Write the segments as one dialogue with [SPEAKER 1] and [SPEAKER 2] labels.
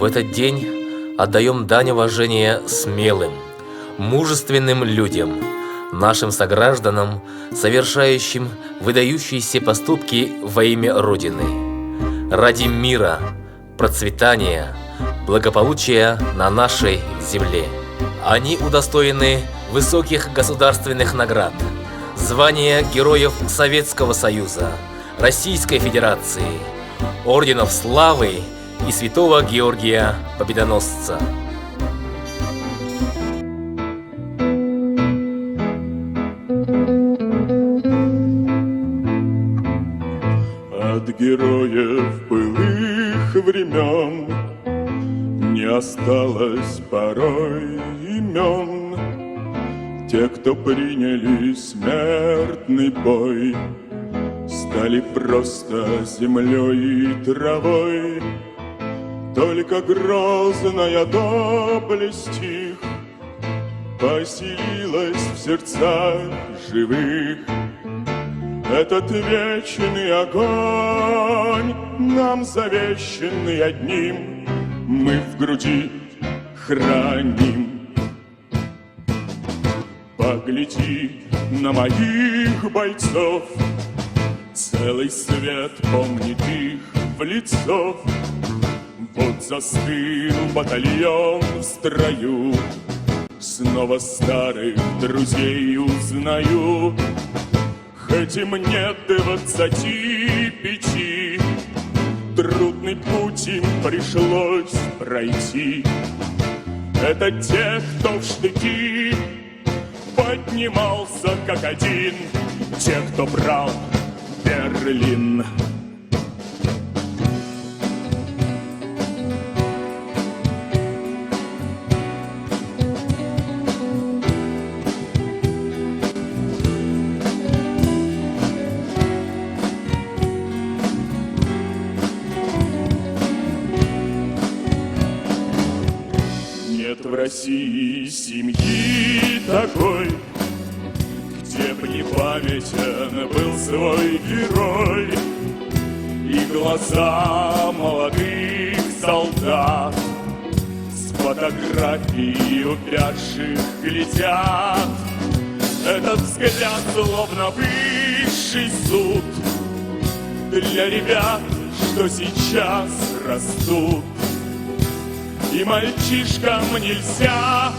[SPEAKER 1] В этот день отдаем дань уважения смелым, мужественным людям, нашим согражданам, совершающим выдающиеся поступки во имя Родины, ради мира, процветания, благополучия на нашей земле. Они удостоены высоких государственных наград, звания Героев Советского Союза, Российской Федерации, орденов Славы и Святого Георгия Победоносца.
[SPEAKER 2] От героев былых времен не осталось порой имен. Те, кто приняли смертный бой, стали просто землей и травой. Только грозная доблесть их поселилась в сердцах живых. Этот вечный огонь, нам завещанный одним, мы в груди храним. Погляди на моих бойцов, целый свет помнит их в лицо. Вот застыл батальон в строю, снова старых друзей узнаю. Хоть и мне 25, трудный путь им пришлось пройти. Это те, кто в штыки поднимался как один, те, кто брал Берлин. Нет в России семьи такой, где б не памятен был свой герой. И глаза молодых солдат с фотографией упрятших глядят. Этот взгляд словно высший суд для ребят, что сейчас растут. И мальчишкам нельзя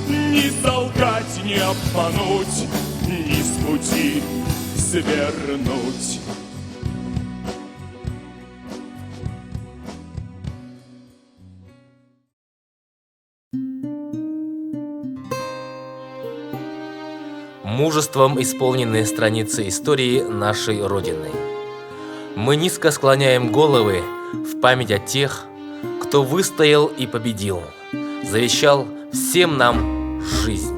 [SPEAKER 2] ни солгать, ни обмануть, ни с пути свернуть.
[SPEAKER 1] Мужеством исполнены страницы истории нашей Родины. Мы низко склоняем головы в память о тех, кто выстоял и победил, завещал всем нам жизнь.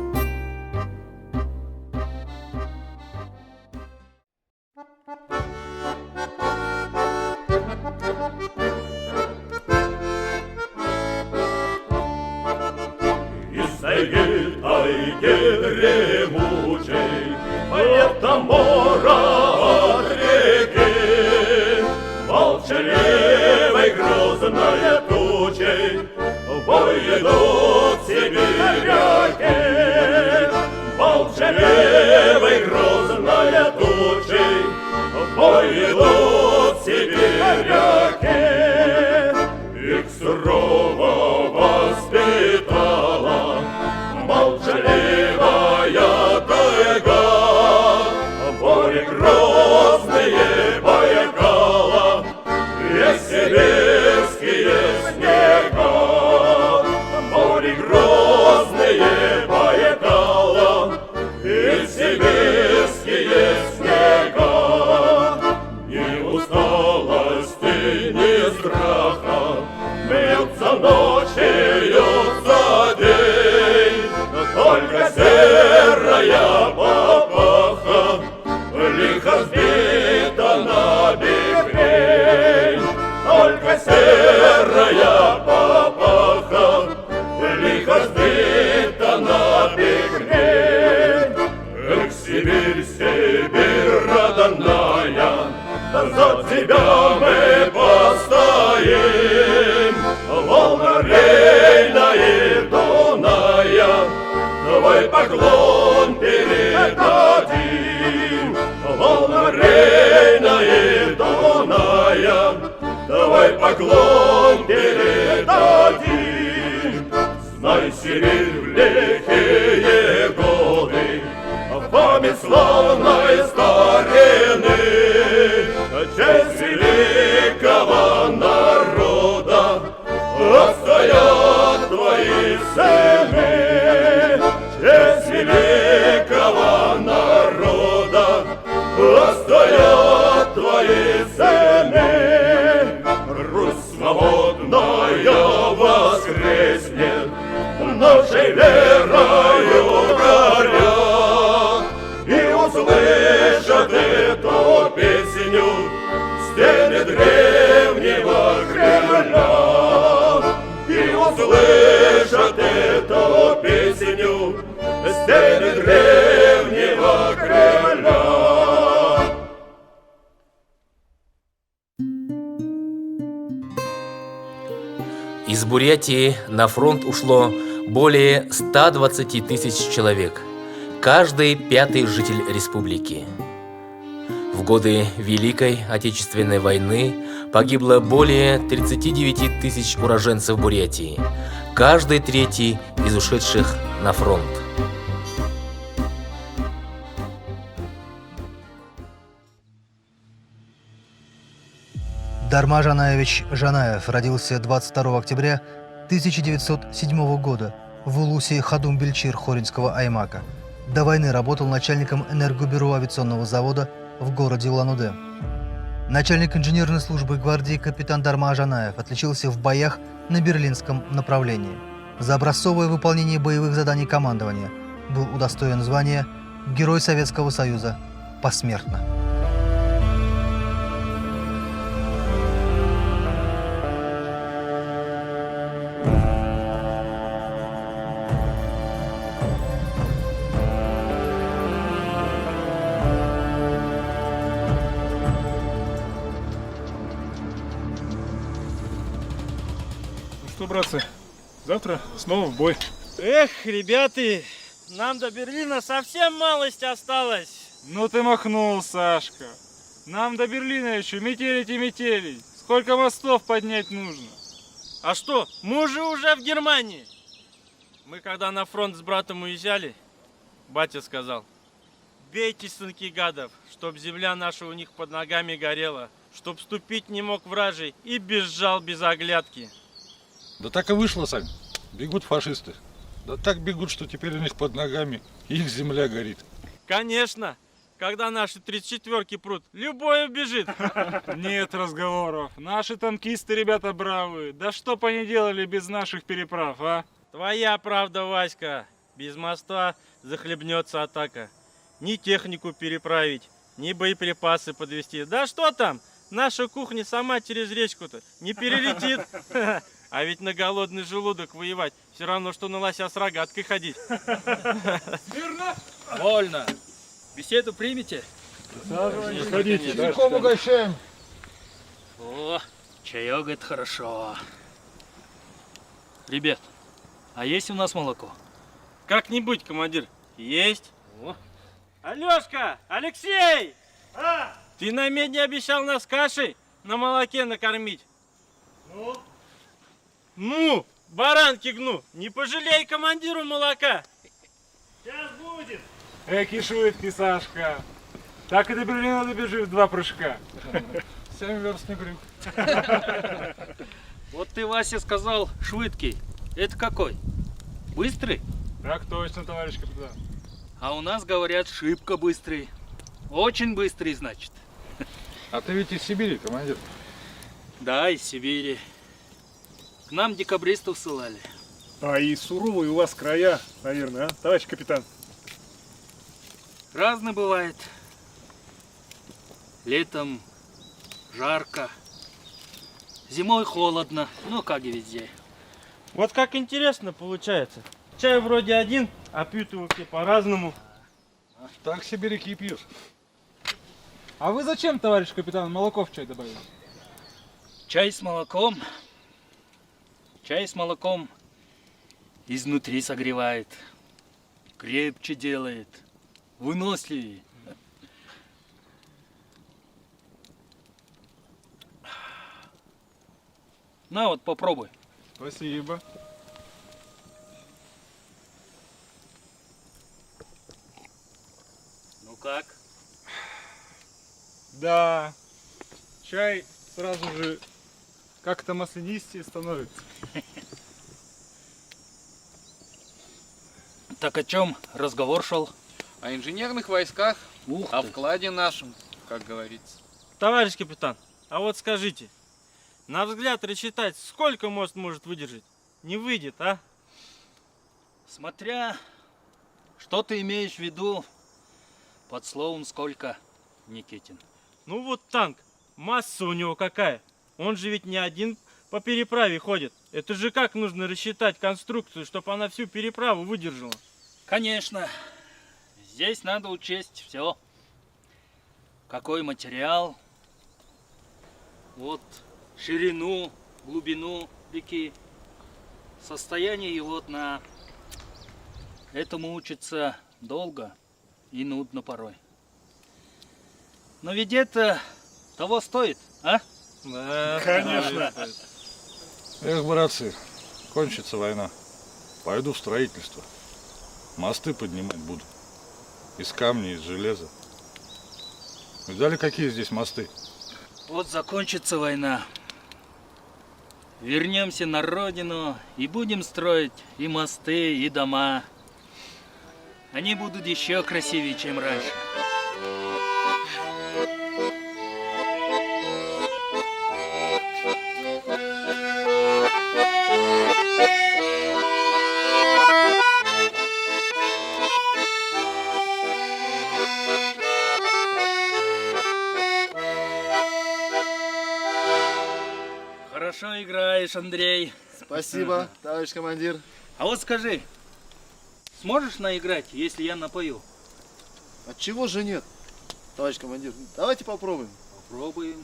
[SPEAKER 2] Из тайги дремучей, лето мора от реки, молчаливой грозная тучей в бой идут сибиряки. Молчаливой грозная тучей в бой идут сибиряки. Их сурово воспитала молчаливая тайга. Боли грозные Байкала и сибирские снега. Боли грозные Байкала и сибирские снега. Ни усталости, поклон передадим. Знай, Сибирь в лихие годы, память славной старины, честь великого народа отстоят твои сыны. Честь великого народа отстоят твои сыны. Русь свободная воскреснет, нашей верою горя, и услышат эту песню стены древнего Кремля. И услышат эту песню стены древнего Кремля.
[SPEAKER 1] Из Бурятии на фронт ушло более 120 тысяч человек, каждый пятый житель республики. В годы Великой Отечественной войны погибло более 39 тысяч уроженцев Бурятии, каждый третий из ушедших на фронт.
[SPEAKER 3] Дарма Жанаевич Жанаев родился 22 октября 1907 года в Улусе Хадум-Бельчир Хоринского аймака. До войны работал начальником энергобюро авиационного завода в городе Улан-Удэ. Начальник инженерной службы гвардии капитан Дарма Жанаев отличился в боях на берлинском направлении. За образцовое выполнение боевых заданий командования был удостоен звания Герой Советского Союза посмертно.
[SPEAKER 4] Что, братцы, завтра снова в бой.
[SPEAKER 5] Эх, ребята, нам до Берлина совсем малость осталось.
[SPEAKER 4] Ну ты махнул, Сашка. Нам до Берлина еще метелить и метелить. Сколько мостов поднять нужно?
[SPEAKER 5] А что, мы же уже в Германии. Мы когда на фронт с братом уезжали, батя сказал: бейте, сынки гадов, чтоб земля наша у них под ногами горела, чтоб ступить не мог вражий и бежал без оглядки.
[SPEAKER 6] Да так и вышло, Сань. Бегут фашисты. Да так бегут, что теперь у них под ногами их земля горит.
[SPEAKER 5] Конечно, когда наши 34-ки прут, любой убежит.
[SPEAKER 4] Нет разговоров. Наши танкисты, ребята, бравые. Да что бы они делали без наших переправ, а?
[SPEAKER 5] Твоя правда, Васька. Без моста захлебнется атака. Ни технику переправить, ни боеприпасы подвести. Да что там, наша кухня сама через речку-то не перелетит. А ведь на голодный желудок воевать все равно, что на лося с рогаткой ходить.
[SPEAKER 7] Смирно! Вольно! Беседу примете?
[SPEAKER 4] Ходите.
[SPEAKER 6] Чайком угощаем.
[SPEAKER 7] О, чаек это хорошо. Ребят, а есть у нас молоко?
[SPEAKER 5] Как-нибудь, командир. Есть. О. Алешка! Алексей! Ты на медне обещал нас кашей на молоке накормить. Ну, баранки гну, не пожалей командиру молока. Сейчас будет.
[SPEAKER 4] Эки шутки, Сашка. Так и до Берлина добежишь в 2 прыжка. 7 верст не крюк.
[SPEAKER 7] Вот ты, Вася, сказал швыдкий. Это какой? Быстрый?
[SPEAKER 4] Так точно, товарищ капитан.
[SPEAKER 7] А у нас говорят шибко быстрый. Очень быстрый, значит.
[SPEAKER 6] А ты ведь из Сибири, командир.
[SPEAKER 7] Да, из Сибири. К нам декабристов ссылали.
[SPEAKER 4] А и суровые у вас края, наверное, а, товарищ капитан?
[SPEAKER 7] Разно бывает. Летом жарко. Зимой холодно. Ну, как и везде.
[SPEAKER 5] Вот как интересно получается. Чай вроде один, а пьют его все по-разному.
[SPEAKER 6] Так сибиряки пьют.
[SPEAKER 4] А вы зачем, товарищ капитан, молоко в чай добавили?
[SPEAKER 7] Чай с молоком. Чай с молоком изнутри согревает, крепче делает, выносливее. На вот, попробуй.
[SPEAKER 4] Спасибо.
[SPEAKER 7] Ну как?
[SPEAKER 4] Да. Чай сразу же как-то маслянистее становится.
[SPEAKER 7] Так о чем разговор шел?
[SPEAKER 8] О инженерных войсках,
[SPEAKER 7] Ух
[SPEAKER 8] о
[SPEAKER 7] ты.
[SPEAKER 8] вкладе нашем, как говорится.
[SPEAKER 5] Товарищ капитан, а вот скажите, на взгляд рассчитать, сколько мост может выдержать? Не выйдет, а?
[SPEAKER 7] Смотря, что ты имеешь в виду под словом сколько, Никитин.
[SPEAKER 5] Ну вот танк, масса у него какая? Он же ведь не один по переправе ходит. Это же как нужно рассчитать конструкцию, чтобы она всю переправу выдержала?
[SPEAKER 7] Конечно, здесь надо учесть все. Какой материал, вот ширину, глубину реки, состояние его дна. Этому учиться долго и нудно порой. Но ведь это того стоит, а?
[SPEAKER 5] Да,
[SPEAKER 4] Конечно.
[SPEAKER 6] Эх, братцы, кончится война. Пойду в строительство. Мосты поднимать буду. Из камня, из железа. Видали, какие здесь мосты?
[SPEAKER 7] Вот закончится война. Вернемся на родину и будем строить и мосты, и дома. Они будут еще красивее, чем раньше. Хорошо играешь, Андрей.
[SPEAKER 9] Спасибо, товарищ командир.
[SPEAKER 7] А вот скажи, сможешь наиграть, если я напою?
[SPEAKER 9] Отчего же нет, товарищ командир? Давайте попробуем.
[SPEAKER 7] Попробуем.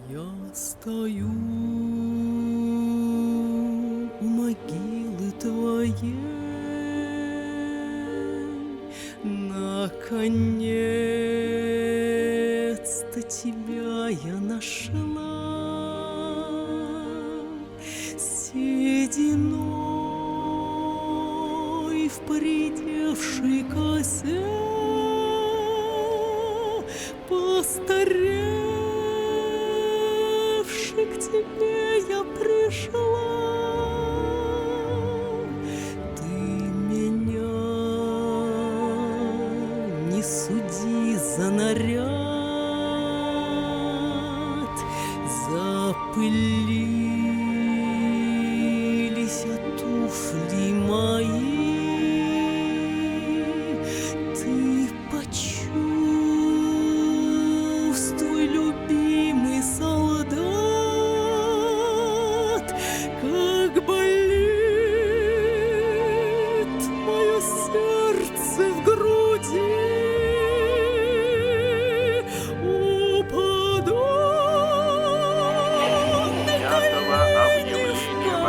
[SPEAKER 10] Я стою у могилы твоей, наконец-то тебя я нашла, сединой в поредевшей косе, постаревшей к тебе я пришла. Ты меня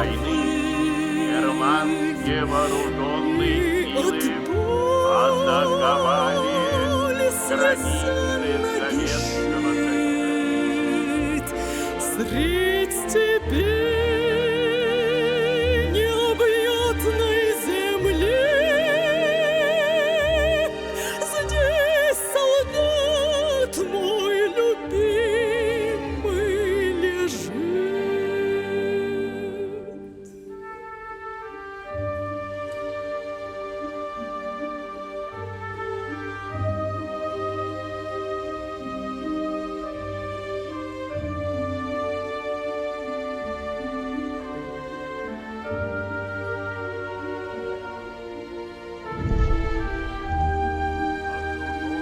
[SPEAKER 10] войны германские вооруженные силы атаковали границы Советского Союза. Средь степей необъятной земли здесь солдат мой любимый лежит.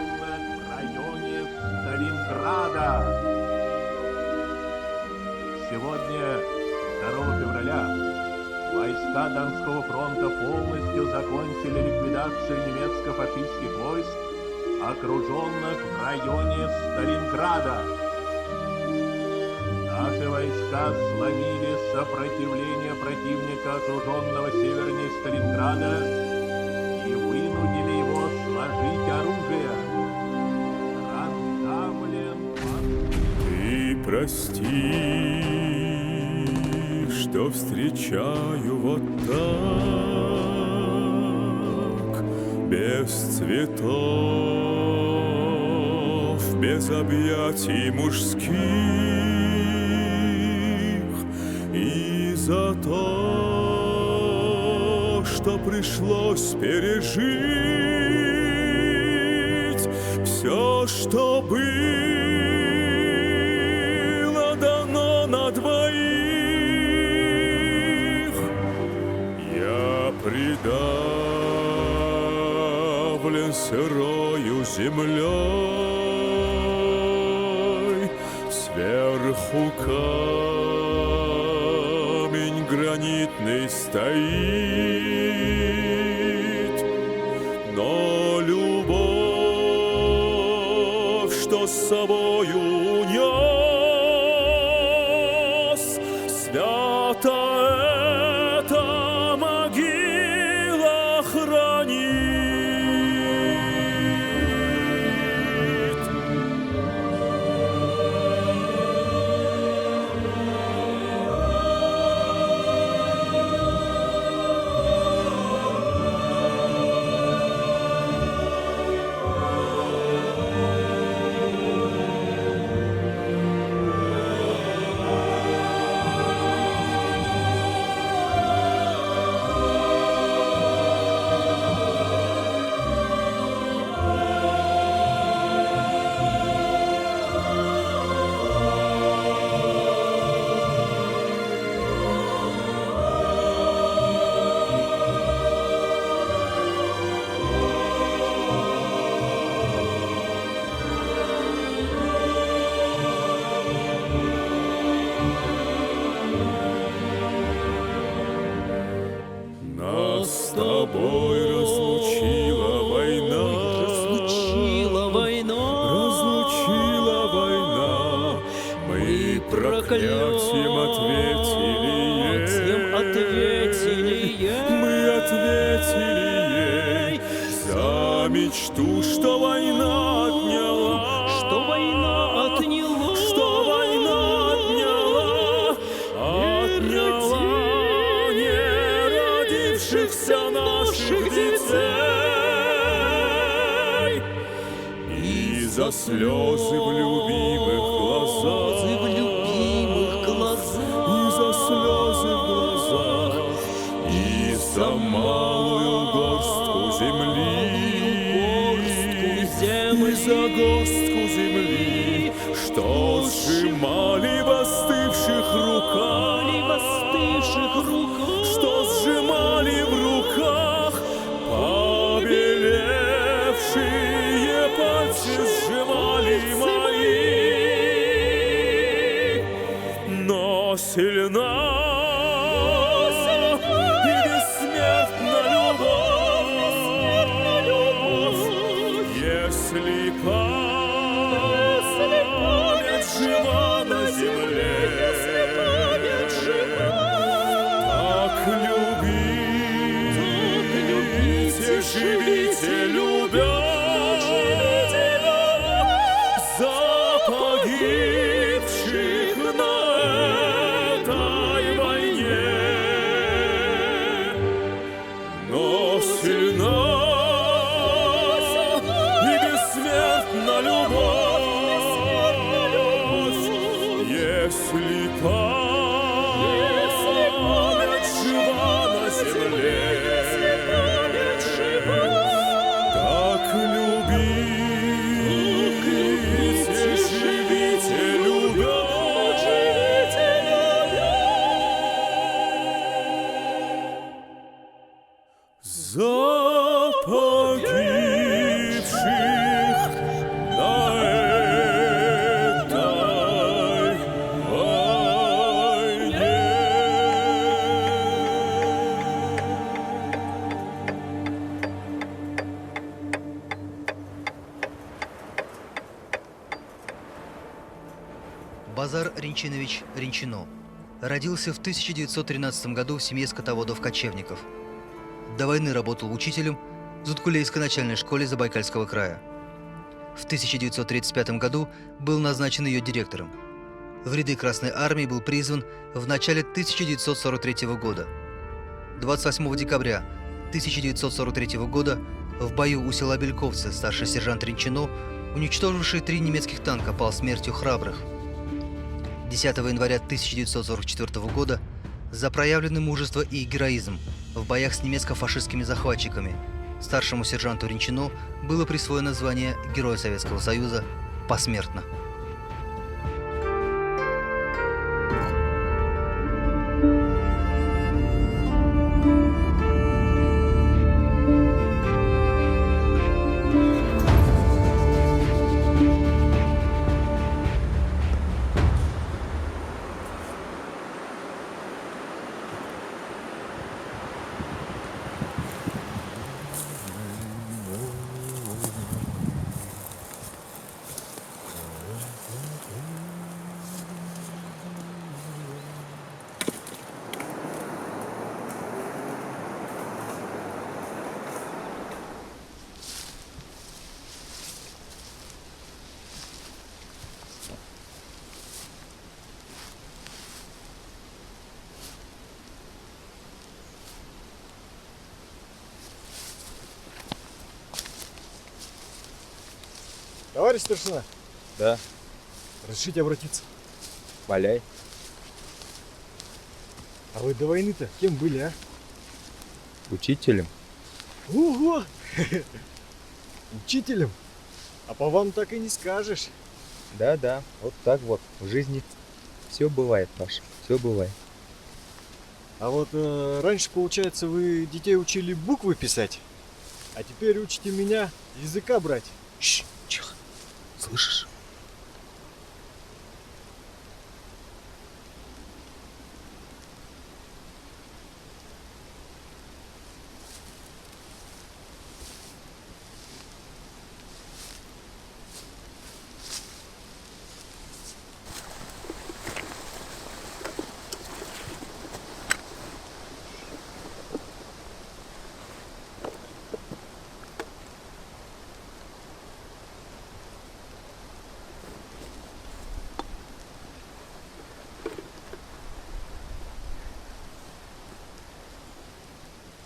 [SPEAKER 2] В районе Сталинграда. Сегодня, 2 февраля, войска Донского фронта полностью закончили ликвидацию немецко-фашистских войск, окруженных в районе Сталинграда. Наши войска сломили сопротивление противника, окруженного севернее Сталинграда, и вынудили его сложить оружие. Раздавлен.
[SPEAKER 11] Ты прости, что встречаю вот так, без цветов, без объятий мужских, и за то, что пришлось пережить все, что было дано на двоих. Я придавлен сырою землей, сверху камень гранитный стоит, но любовь, что с собою унес, свято эта могила хранит. Нас с тобой разлучила война,
[SPEAKER 10] Разлучила война,
[SPEAKER 11] разлучила война. Мы проклятием ответили ей, мы ответили ей за мечту, что война отняла,
[SPEAKER 10] что война отняла,
[SPEAKER 11] что война отняла не родившихся наших детей. И за слезы в любимых глазах, и за слезы в глазах, и за малую горстку земли, и за горстку земли, что сжимали в остывших руках, что сжимали в руках, побелевшие пальцы сжимали мои, но сильна и бессмертна любовь, если память жива на живите, любя, за погибших на этой войне. Но сильна и бессмертна любовь, если память жива на земле. Так любите, живите, любя. За погибших на этой войне.
[SPEAKER 3] Базар Ринчинович Ринчино родился в 1913 году в семье скотоводов-кочевников. До войны работал учителем в Зуткулейской начальной школе Забайкальского края. В 1935 году был назначен ее директором. В ряды Красной армии был призван в начале 1943 года. 28 декабря 1943 года в бою у села Бельковцы старший сержант Ринчино, уничтоживший 3 немецких танка, пал смертью храбрых. 10 января 1944 года за проявленное мужество и героизм в боях с немецко-фашистскими захватчиками старшему сержанту Ринчино было присвоено звание Героя Советского Союза посмертно.
[SPEAKER 12] Товарищ старшина.
[SPEAKER 13] Да.
[SPEAKER 12] Разрешите обратиться?
[SPEAKER 13] Валяй.
[SPEAKER 12] А вы до войны-то кем были, а?
[SPEAKER 13] Учителем.
[SPEAKER 12] Ого! Учителем? А по вам так и не скажешь.
[SPEAKER 13] Да, вот так вот. В жизни все бывает, Паша, все бывает.
[SPEAKER 12] А вот раньше, получается, вы детей учили буквы писать, а теперь учите меня языка брать.
[SPEAKER 13] Шш, тихо. Слышишь?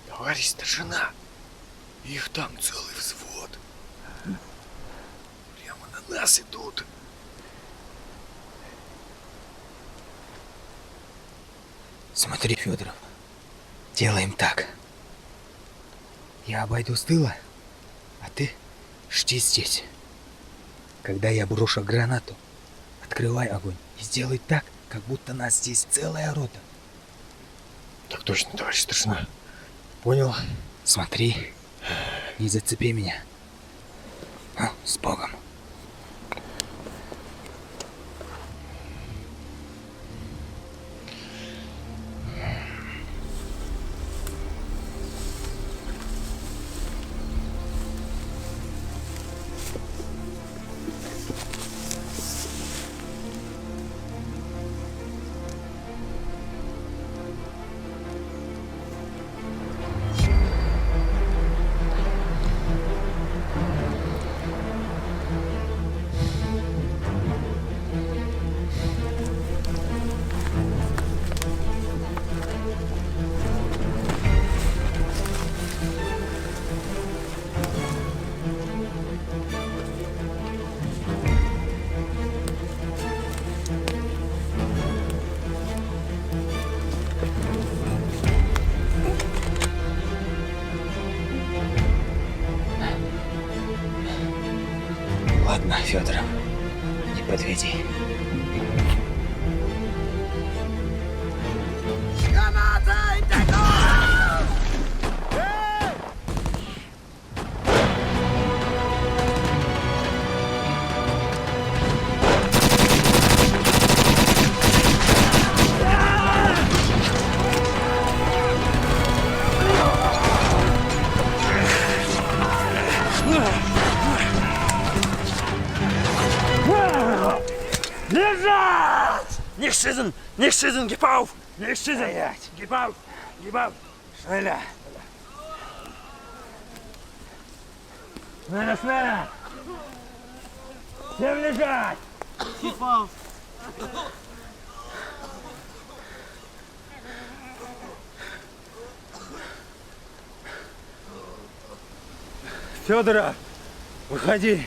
[SPEAKER 12] Товарищ старшина, их там целый взвод. Прямо на нас идут.
[SPEAKER 14] Смотри, Федоров, делаем так. Я обойду с тыла, а ты жди здесь. Когда я брошу гранату, открывай огонь и сделай так, как будто нас здесь целая рота.
[SPEAKER 12] Так точно, товарищ старшина. Понял.
[SPEAKER 14] Смотри, не зацепи меня. С Богом. Ладно, Федоров, не подведи.
[SPEAKER 10] Лежать! Nicht schießen! Nicht schießen! Gib auf! Nicht schießen! Gib auf! Gib auf! Schneller! Schneller, schneller! Всем лежать! Gib auf! Федора, выходи!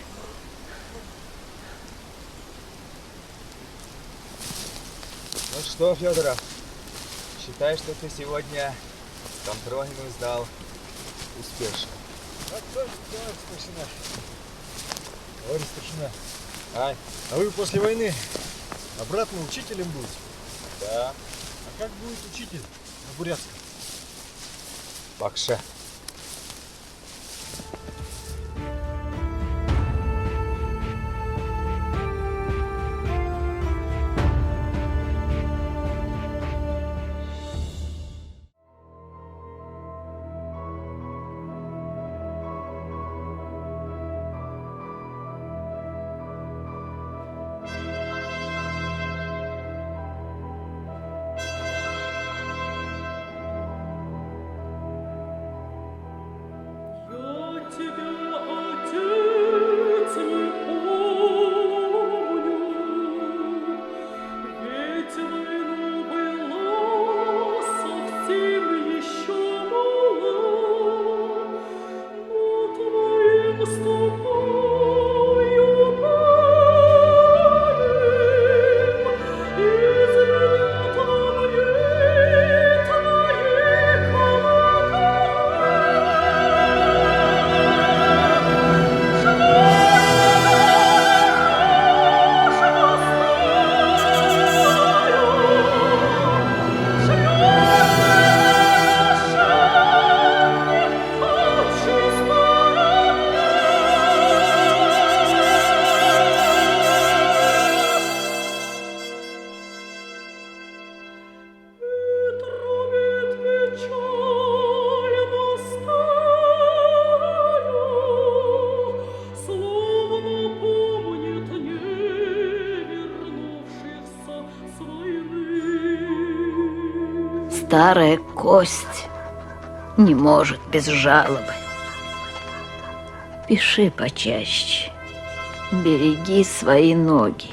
[SPEAKER 13] Ну что, Федоров, считай, что ты сегодня контрольную сдал успешно.
[SPEAKER 12] Товарищ старшина. Товарищ старшина. А вы после войны обратно учителем будете?
[SPEAKER 13] Да.
[SPEAKER 12] А как будет учитель на бурятском?
[SPEAKER 13] Бакша.
[SPEAKER 15] Старая кость не может без жалобы. Пиши почаще, береги свои ноги.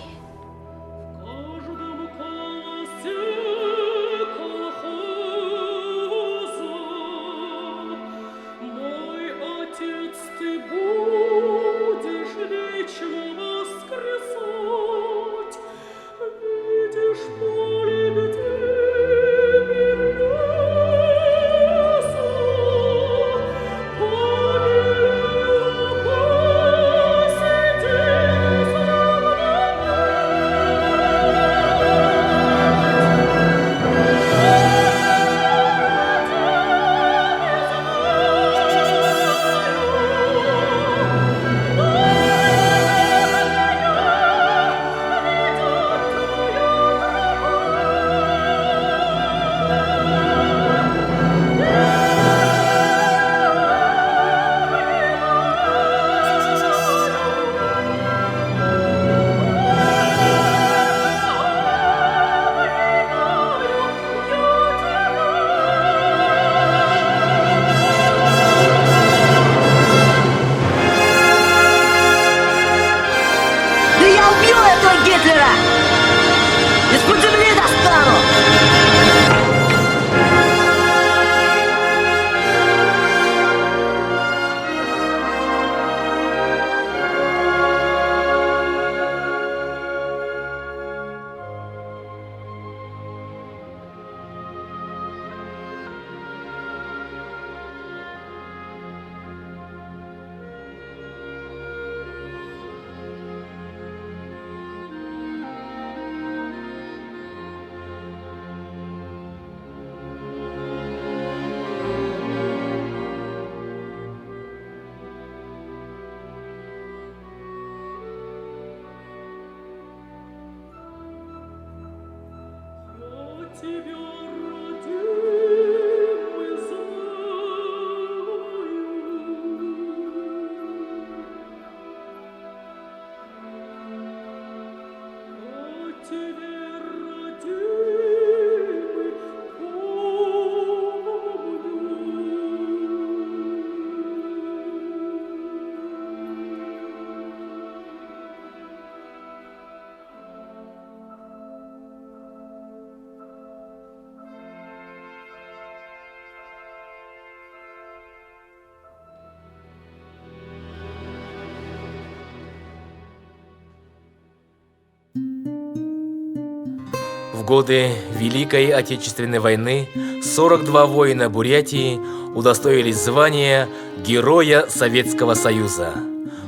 [SPEAKER 1] годы Великой Отечественной войны 42 воина Бурятии удостоились звания Героя Советского Союза,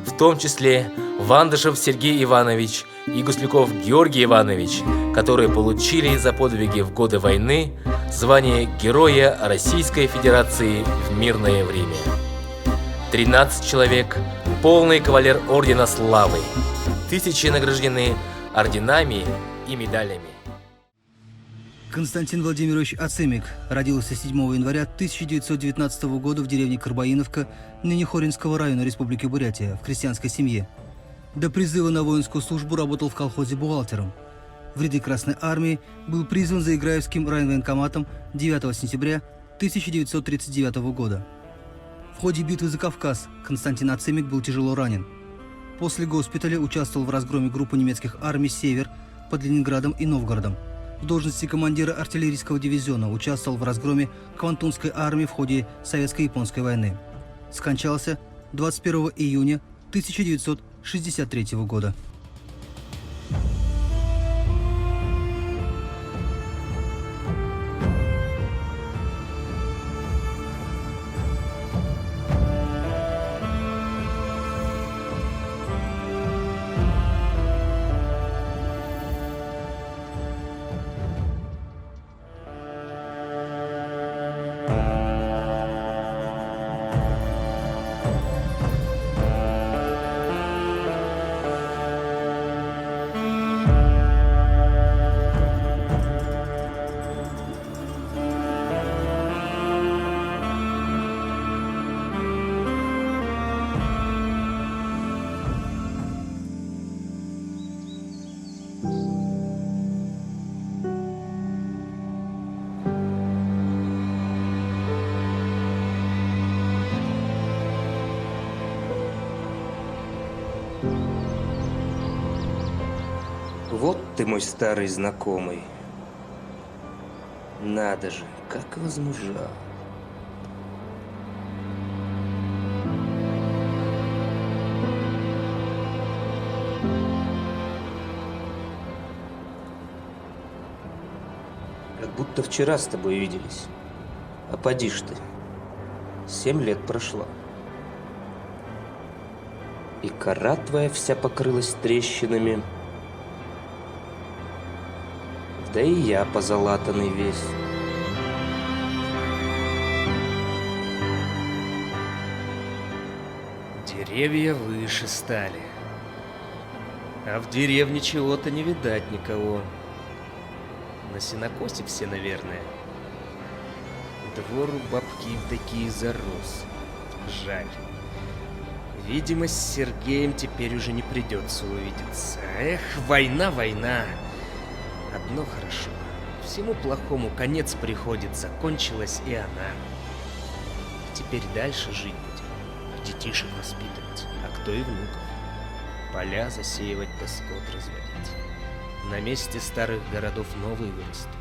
[SPEAKER 1] в том числе Вандышев Сергей Иванович и Гусляков Георгий Иванович, которые получили за подвиги в годы войны звание Героя Российской Федерации в мирное время. 13 человек – полный кавалер Ордена Славы. Тысячи награждены орденами и медалями.
[SPEAKER 3] Константин Владимирович Ацимик родился 7 января 1919 года в деревне Карбаиновка, ныне Хоринского района Республики Бурятия, в крестьянской семье. До призыва на воинскую службу работал в колхозе бухгалтером. В ряды Красной Армии был призван Заиграевским райвоенкоматом 9 сентября 1939 года. В ходе битвы за Кавказ Константин Ацимик был тяжело ранен. После госпиталя участвовал в разгроме группы немецких армий «Север» под Ленинградом и Новгородом. В должности командира артиллерийского дивизиона участвовал в разгроме Квантунской армии в ходе Советско-японской войны. Скончался 21 июня 1963 года.
[SPEAKER 14] Вот ты, мой старый знакомый. Надо же, как возмужал. Как будто вчера с тобой виделись. А поди ж ты. 7 лет прошло. И кора твоя вся покрылась трещинами. Да и я позалатанный весь.
[SPEAKER 16] Деревья выше стали. А в деревне чего-то не видать никого. На сенокосе все, наверное. Двор у бабки такие зарос. Жаль. Видимо, с Сергеем теперь уже не придется увидеться. Эх, война, война. Одно хорошо. Всему плохому конец приходит, закончилась и она. Теперь дальше жить будем. Детишек воспитывать, а кто и внуков. Поля засеивать да скот разводить. На месте старых городов новые вырастут.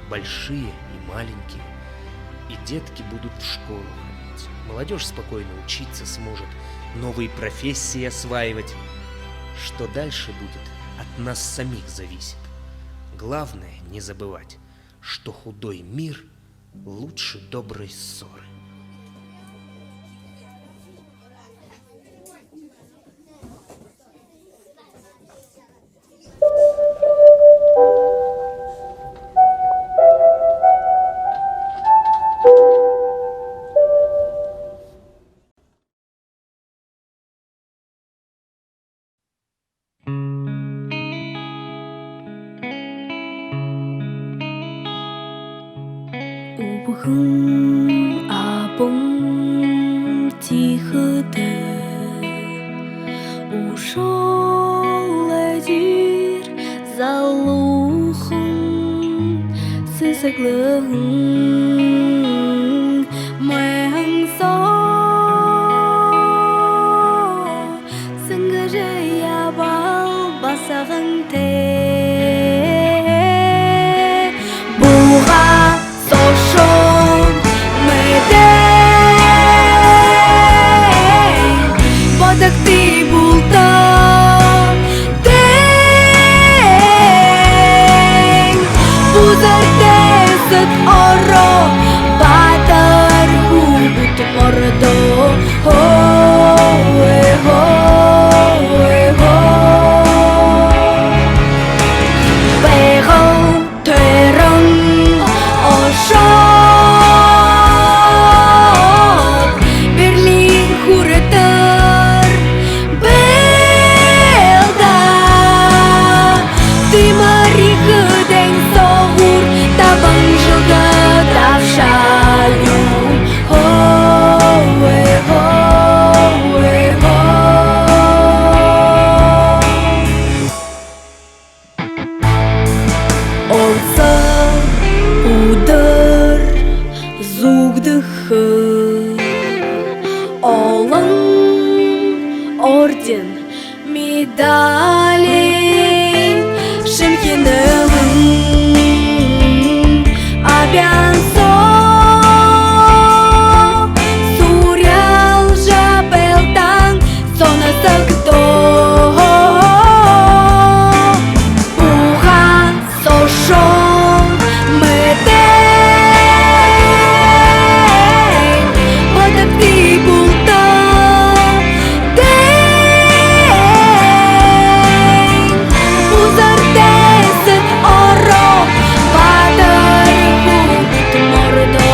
[SPEAKER 16] Большие и маленькие. И детки будут в школу ходить. Молодежь спокойно учиться сможет. Новые профессии осваивать. Что дальше будет, от нас самих зависит. Главное не забывать, что худой мир лучше доброй ссоры.
[SPEAKER 17] Hưng a bông chi khơ tờ u sô lê duyên giao lưu không sư sạch lỡ hưng mẹ hăng gió sân gơ rơi à bao ba sa hăng thề bù ga so sô Ти булта день Олың, орден, медали, шымкенің обязан. Сурял жабелтан, сонасы кто? Уға сошон меден, бадакти булта ден. Узар десет оро, бадай хубит мордо.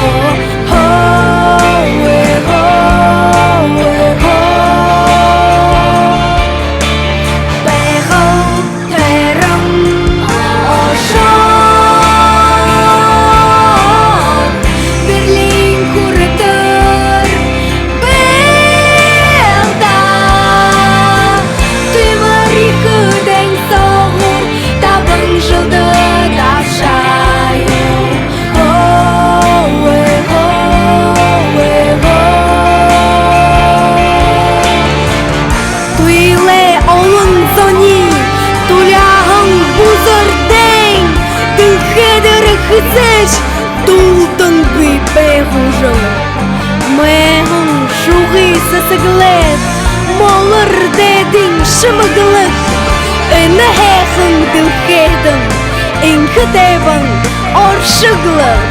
[SPEAKER 17] Хызыш тултын бипе хужылы. Мэгын шуғы сасыглет, молыр дедин шымыглык. Үні хэхын дылхедын, инхыдебын оршыглык.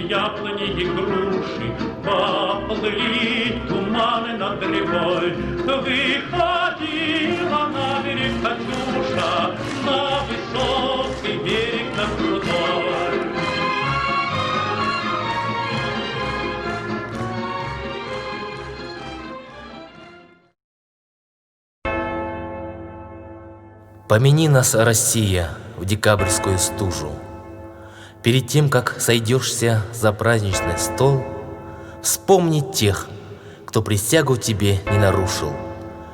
[SPEAKER 11] яблони и груши, поплыли туманы над рекой. Выходила на берег Катюша, на высокий берег, на крутой.
[SPEAKER 1] Помяни нас, Россия, в декабрьскую стужу. Перед тем, как сойдешься за праздничный стол, вспомни тех, кто присягу тебе не нарушил,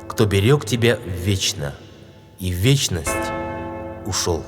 [SPEAKER 1] кто берег тебя вечно и в вечность ушел.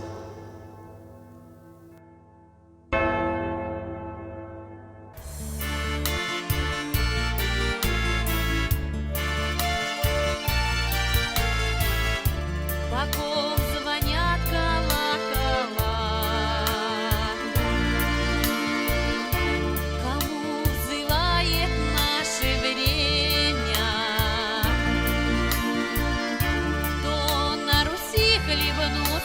[SPEAKER 17] Хлебнут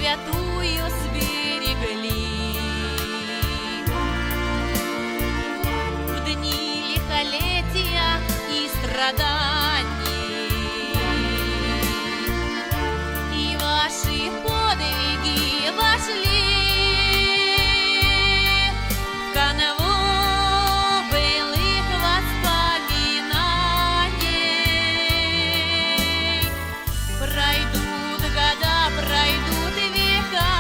[SPEAKER 17] святую сберегли. В дни лихолетия и страданий и ваши подвиги вошли в канву былых воспоминаний. Пройдут года, пройдут века,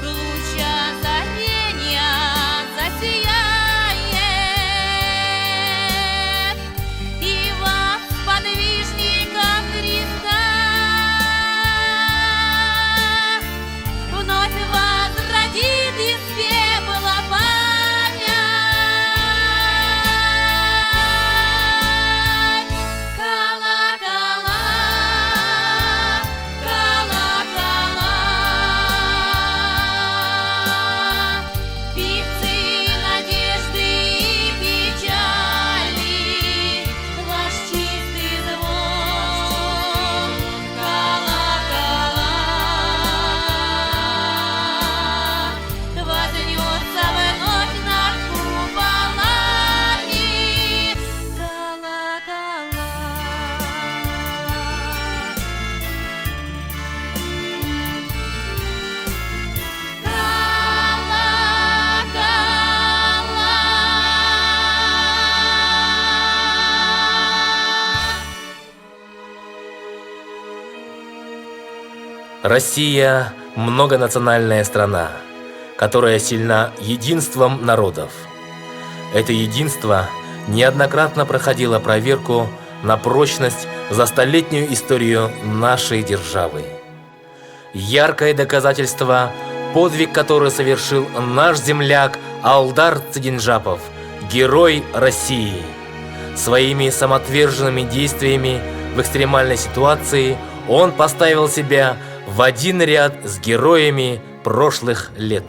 [SPEAKER 17] луча озарения засияет, и вас, подвижников Христа, вновь возродит из пепла память. Колокола, колокола, певцы надежды и печали, ваш чистый звон. Колокола вознесся вновь над куполами. Колокола.
[SPEAKER 1] Россия – многонациональная страна, которая сильна единством народов. Это единство неоднократно проходило проверку на прочность за столетнюю историю нашей державы. Яркое доказательство – подвиг, который совершил наш земляк Алдар Цидинджапов, герой России. Своими самоотверженными действиями в экстремальной ситуации он поставил себя в один ряд с героями прошлых лет.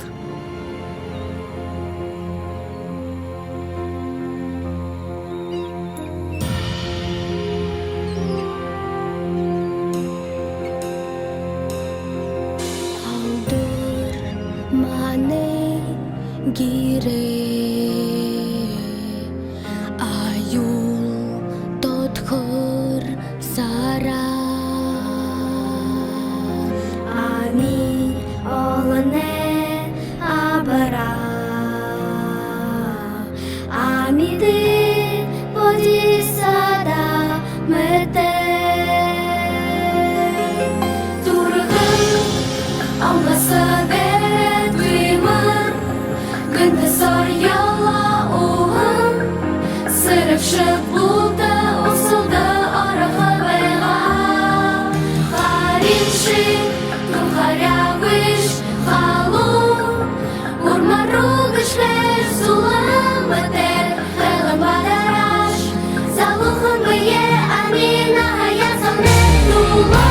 [SPEAKER 17] Mane gire ayul totkhor sara ani olne abara amide podisada mete turgun almasın Гынтысар яла уғын, сырықшы бұлда осылды арақы байға. Харинши, күмхарявыш, халу, урмару гышлер, сулым бітер, хайлым бадараш. Залухын бие, амина, хаязамне, нула,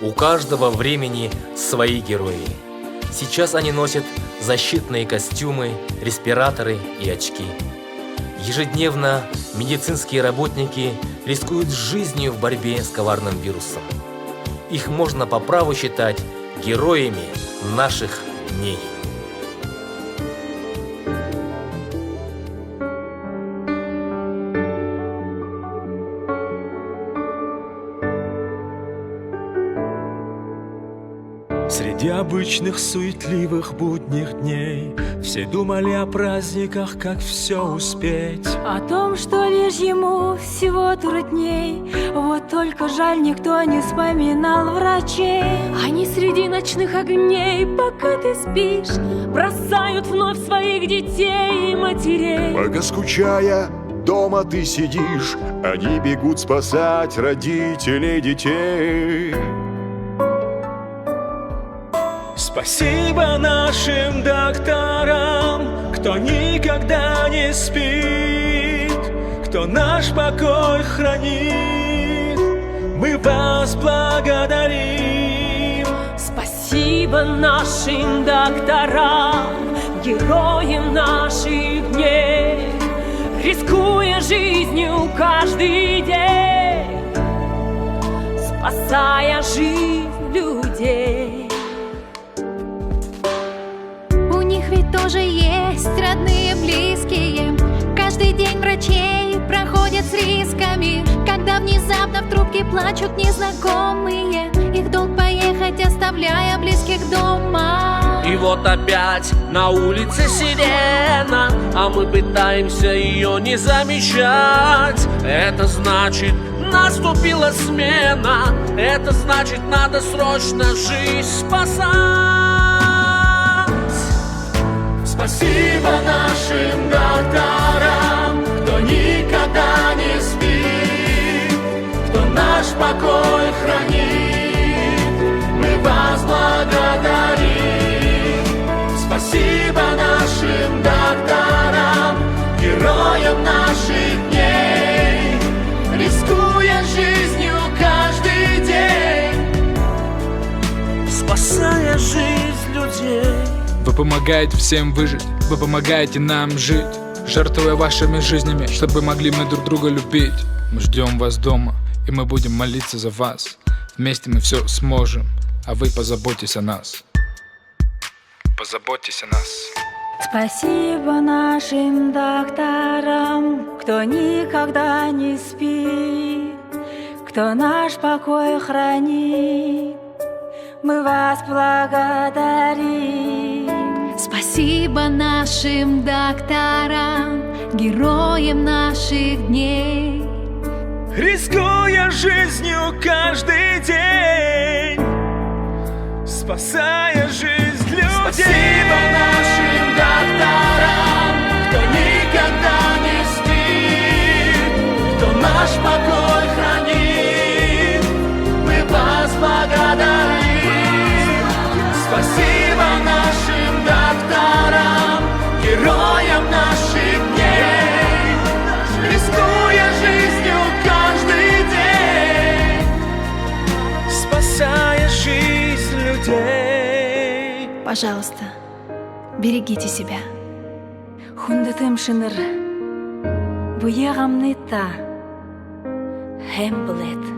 [SPEAKER 1] У каждого времени свои герои. Сейчас они носят защитные костюмы, респираторы и очки. Ежедневно медицинские работники рискуют жизнью в борьбе с коварным вирусом. Их можно по праву считать героями наших дней.
[SPEAKER 2] Среди обычных суетливых будних дней все думали о праздниках, как все успеть.
[SPEAKER 17] О том, что лишь ему всего трудней. Вот только жаль, никто не вспоминал врачей. Они среди ночных огней, пока ты спишь, бросают вновь своих детей и матерей.
[SPEAKER 18] Пока скучая, дома ты сидишь, они бегут спасать родителей детей.
[SPEAKER 2] Спасибо нашим докторам, кто никогда не спит, кто наш покой хранит. Мы вас благодарим.
[SPEAKER 17] Спасибо нашим докторам, героям наших дней, рискуя жизнью каждый день, спасая жизнь людей.
[SPEAKER 19] У них ведь тоже есть родные, близкие. Каждый день врачей проходят с рисками, когда внезапно в трубке плачут незнакомые. Их долг поехать, оставляя близких дома.
[SPEAKER 11] И вот опять на улице сирена, а мы пытаемся ее не замечать. Это значит, наступила смена. Это значит, надо срочно жизнь спасать.
[SPEAKER 2] Спасибо нашим докторам, кто никогда не спит, кто наш покой хранит. Мы вас благодарим. Спасибо нашим докторам, героям наших дней, рискуя жизнью каждый день,
[SPEAKER 11] спасая жизнь людей.
[SPEAKER 20] Вы помогаете всем выжить, вы помогаете нам жить, жертвуя вашими жизнями, чтобы могли мы друг друга любить. Мы ждем вас дома, и мы будем молиться за вас. Вместе мы все сможем, а вы позаботьтесь о нас. Позаботьтесь о нас.
[SPEAKER 17] Спасибо нашим докторам, кто никогда не спит, кто наш покой хранит. Мы вас благодарим.
[SPEAKER 19] Спасибо нашим докторам, героям наших дней,
[SPEAKER 2] рискуя жизнью каждый день, спасая жизнь людей. Спасибо нашим докторам, кто никогда не спит, кто наш покой хранит. Мы вас благодарим. Спасибо нашим докторам, героям наших дней, рискуя жизнью каждый день, спасая жизнь людей.
[SPEAKER 17] Пожалуйста, берегите себя. Хундатым шиныр, буягамны та, хэм блэт.